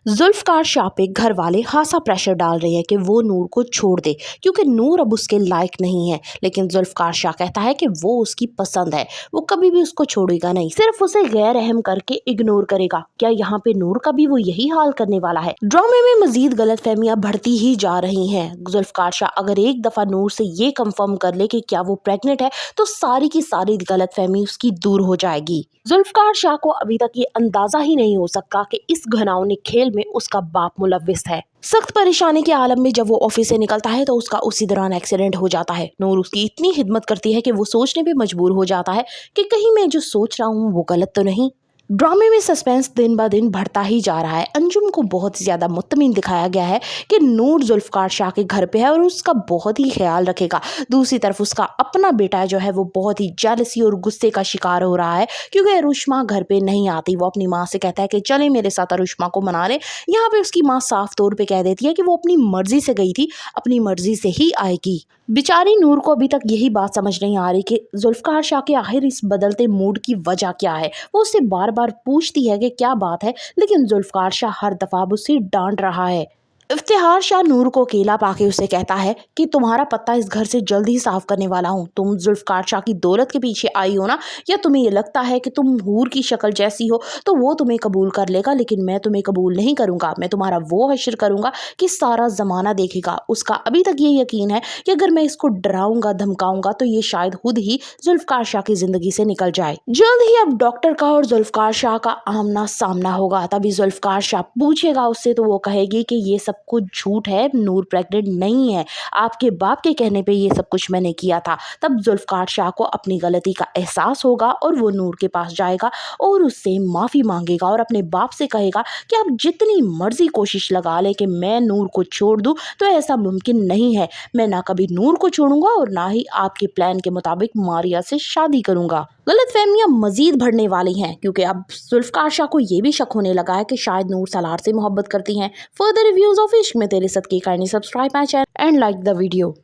जुल्फ़कार शाह पे घर वाले खासा प्रेशर डाल रहे हैं कि वो नूर को छोड़ दे क्योंकि नूर अब उसके लायक नहीं है। लेकिन जुल्फ़कार शाह कहता है कि वो उसकी पसंद है, वो कभी भी उसको छोड़ेगा नहीं, सिर्फ उसे गैर रहम करके इग्नोर करेगा। क्या यहाँ पे नूर का भी वो यही हाल करने वाला है? ड्रामे में मजीद गलतफहमियां बढ़ती ही जा रही हैं। जुल्फ़कार शाह अगर एक दफा नूर से ये कंफर्म कर ले कि क्या वो प्रेग्नेंट है तो सारी की सारी गलतफहमी उसकी दूर हो जाएगी। जुल्फ़कार शाह को अभी तक ये अंदाजा ही नहीं हो सका कि इस घिनौने खेल में उसका बाप मुलव्विस है। सख्त परेशानी के आलम में जब वो ऑफिस से निकलता है तो उसका उसी दौरान एक्सीडेंट हो जाता है। नूर उसकी इतनी खिदमत करती है कि वो सोचने पे मजबूर हो जाता है कि कहीं मैं जो सोच रहा हूँ वो गलत तो नहीं। ड्रामे में सस्पेंस दिन ब दिन बढ़ता ही जा रहा है। अंजुम को बहुत ज्यादा मुत्तमिन दिखाया गया है कि नूर जुल्फ़कार शाह के घर पे है और उसका बहुत ही ख्याल रखेगा। दूसरी तरफ उसका अपना बेटा जो है वो बहुत ही जेलसी और गुस्से का शिकार हो रहा है क्योंकि अरुष्मा घर पे नहीं आती। वो अपनी माँ से कहता है कि चले मेरे साथ अरुष्मा को मना ले। यहाँ पे उसकी माँ साफ तौर पे कह देती है कि वो अपनी मर्जी से गई थी, अपनी मर्जी से ही आएगी। बेचारी नूर को अभी तक यही बात समझ नहीं आ रही कि जुल्फ़कार शाह के आखिर इस बदलते मूड की वजह क्या है। वो उससे बार बार पूछती है कि क्या बात है, लेकिन जुल्फ़कार शाह हर दफा उसे डांट रहा है। इफ्तिखार शाह नूर को अकेला पाके उसे कहता है कि तुम्हारा पत्ता इस घर से जल्द ही साफ करने वाला हूँ। तुम जुल्फ़कार शाह की दौलत के पीछे आई हो ना, या तुम्हें ये लगता है कि तुम हूर की शक्ल जैसी हो तो वो तुम्हें कबूल कर लेगा, लेकिन मैं तुम्हें कबूल नहीं करूँगा। मैं तुम्हारा वो हश्र करूँगा कि सारा ज़माना देखेगा। उसका अभी तक ये यकीन है कि अगर मैं इसको डराऊंगा धमकाऊंगा तो ये शायद खुद ही जुल्फ़कार शाह की ज़िंदगी से निकल जाए। जल्द ही अब डॉक्टर का और जुल्फ़कार शाह का आमना सामना होगा। तभी जुल्फ़कार शाह पूछेगा उससे तो वो कहेगी कि ये सब कुछ झूठ है, नूर प्रेग्नेंट नहीं है, आपके बाप के कहने पे ये सब कुछ मैंने किया था। तब जुल्फ़कार शाह को अपनी गलती का एहसास होगा और वो नूर के पास जाएगा और उससे माफ़ी मांगेगा और अपने बाप से कहेगा कि आप जितनी मर्जी कोशिश लगा ले कि मैं नूर को छोड़ दूं तो ऐसा मुमकिन नहीं है। मैं ना कभी नूर को छोड़ूंगा और ना ही आपके प्लान के मुताबिक मारिया से शादी करूंगा। गलतफहमियां मजीद बढ़ने वाली हैं क्योंकि अब जुल्फ़कार शाह को ये भी शक होने लगा है कि शायद नूर सलार से मोहब्बत करती हैं। फर्दर रिव्यूज ऑफ इश्क में तेरे साथ की kindly subscribe my channel and like the video.